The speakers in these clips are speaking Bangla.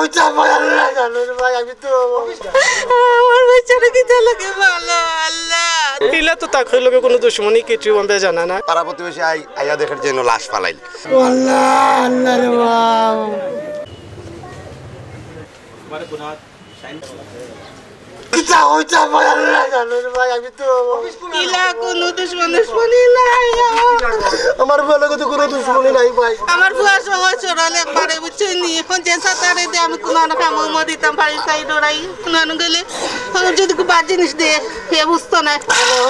হইছে ভাই আল্লাহ জানো রে ভাই আমি তো আমার বেচারা কি লাগে ভালো আল্লাহ ইলা তো তাকে লগে কোনো দুশ্মনী কিছু আমরা জানা না পাড়া প্রতিবেশী আইয়া দেখার জন্য লাশ ফালাইল আল্লাহ আল্লাহ রে বাবা কিতা হইছে ভাই আল্লাহ জানো রে ভাই আমি তো ইলা কোনো দুশ্মনী নাই আমার বলে কত কোনো দুশ্মনী নাই ভাই আমার বুয়া সবাই চড়ালে একবারে বুঝছেন নি এখন যে সাঁতারে দিয়ে আমি কোনো না কামড় মো দিতাম বাড়ি সাইড ওরাই কোনো গেলে যদি খুব বাদ জিনিস দিয়ে এ বুঝতো না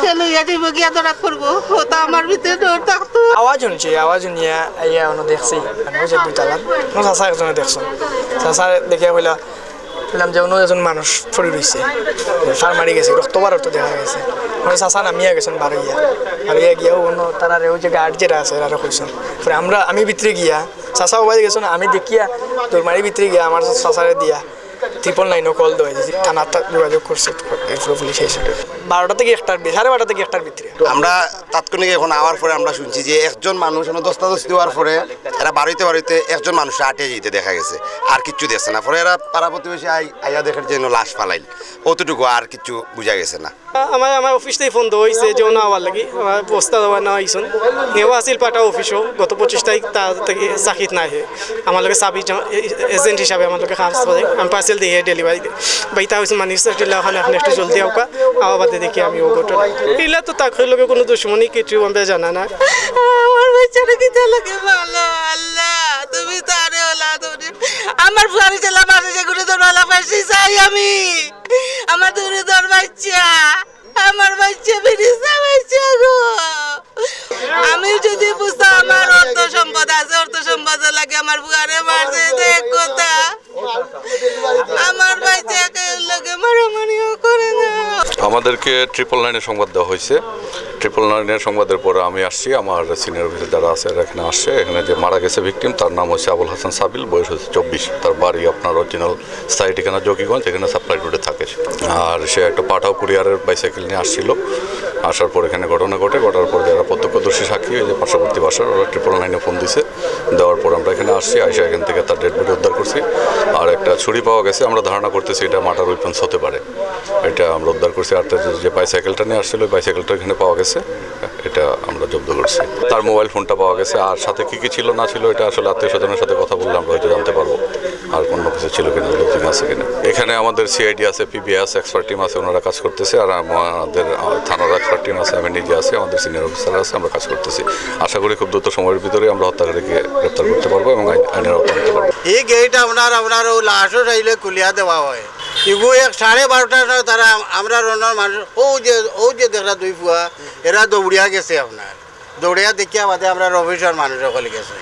তাহলে ইয়া যাইব গিয়া ধরা করবো ওটা আমার ভিতরে ডর থাকতো আওয়াজ শুনিয়া আইয়া অন্য দেখছি আমি যে দুইতালাম আমার চাচা একজনে দেখছো চাচা দেখিয়া বললাম যে অন্য এজন মানুষ পড়ে রয়েছে ফার মারি গেছে রক্ত বারত দেখা গেছে মানে চাচা নামিয়া গেছেন বারইয়া গিয়াও অন্য তারা ওই যে গার্ড যেটা আছে তারা কইছেন পরে আমি ভিতরে গিয়া চাচা ওবাই গেছেন আমি দেখিয়া তোর মারি ভিতরে গিয়া আমার চাচারে দিয়া 999 কল দেওয়া দিয়েছি থানাটা যোগাযোগ করছে এরপরে পুলিশ এসে 12টা থেকে 1টার 12:30 থেকে 1টার ভিতরে আমরা তাৎক্ষণিক এখন আওয়ার পরে আমরা শুনছি যে একজন মানুষ দস্তাদস্তি দেওয়ার পরে এরা বাড়িতে একজন মানুষ আটে যেতে দেখা গেছে আর কিচ্ছু দেখছে না পরে এরা পাড়া প্রতিবেশী আইয়া দেখার জন্য লাশ ফালাইল অতটুকু আর কিছু বোঝা গেছে না আমার অফিস থেকে ফোন দেওয়া হয়েছে যে না আবার লাগি আমার বস্তা দেওয়া না হয়েছেন নেওয়া আসিল পাটা অফিসও গত 25 তারিখ তার থেকে চাকিত নাই আমার লোক চাবি এজেন্ট হিসাবে আমার লোক কাজ করে আমি পার্সেল দিয়ে ডেলিভারি দিই বাইতা হয়েছে মানুষ ওখানে আপনি একটু জলদি আউকা আবার বাদে দেখি আমি ও ঘটনা এগুলা তো তাকে লোকে কোনো দুশ্মনী কিছু আমরা জানা না আমার বেচারা কি লাগে ভালো আল্লাহ তুমি তারে ওলা তুমি আমার ফুয়ারি ছেলে মাঝে যে গুলো দরওয়ালা পাইছি চাই আমি আমার দূরে দর বাচ্চা আমার বাচ্চা বিরিসা বাচ্চা গো আমি যদি বুঝতাম আমার অর্থ সম্পদ আছে অর্থ সম্পদ লাগে আমার ফুয়ারে মারছে দেখ কথা আমার বাচ্চাকে লাগে মারামারিও করে না আমাদেরকে 999 সংবাদ দেওয়া হয়েছে 999 সংবাদের পরে আমি আসছি আমার সিনিয়র অফিসার যারা আছে এখানে আসছে এখানে যে মারা গেছে ভিকটিম তার নাম হচ্ছে আবুল হাসান সাবিল বয়স হচ্ছে 24 তার বাড়ি আপনার অরিজিনাল স্থায়ী ঠিকানা জকিগঞ্জ এখানে সাপ্লাই রোডে থাকে আর সে একটা পাঠাও কুরিয়ারের বাইসাইকেল নিয়ে আসছিল আসার পর এখানে ঘটনা ঘটার পর যারা প্রত্যক্ষদর্শী সাক্ষী ওই যে পার্শ্ববর্তী বাসার ওরা 999 ফোন দিছে দেওয়ার পর আমরা এখানে আসছি আইসা এখান থেকে তার ডেড বডি উদ্ধার করছি আর একটা ছুরি পাওয়া গেছে আমরা ধারণা করতেছি এটা মার্ডার ওয়েপন্স হতে পারে এটা আমরা উদ্ধার করছি আর যে বাইসাইকেলটা নিয়ে আসছিল ওই বাইসাইকেলটা এখানে পাওয়া গেছে এটা আমরা জব্দ করছি তার মোবাইল ফোনটা পাওয়া গেছে আর সাথে কী ছিল না ছিল এটা আসলে আত্মীয় স্বজনের সাথে কথা বললে আমরা হয়তো জানতে পারবো আর কোনো কিছু ছিল কিনা লোকজন আছে কিনা এখানে আমাদের সিআইডি আছে পিবিএস এক্সপার্ট টিম আছে ওনারা কাজ করতেছে আর আমাদের থানার এক্সপার্ট টিম আছে আমি নিজে আছি আমাদের সিনিয়র অফিসার আছে আমরা কাজ করতেছি আশা করি খুব দ্রুত সময়ের ভিতরে আমরা হত্যাকারীকে গ্রেপ্তার করতে পারবো এবং আইনের আওতায় আনতে পারবো এই গেট আপনার লাশও চাইলে খুলিয়া দেওয়া হয় ইগু 12:30 তারা আমরা রনার মানুষ ও যে দেখলা দুই ফুয়া এরা দৌড়িয়া গেছে আপনার দৌড়িয়া দেখিয়া বাদে আমরা অফিসার মানুষ সকলে গেছে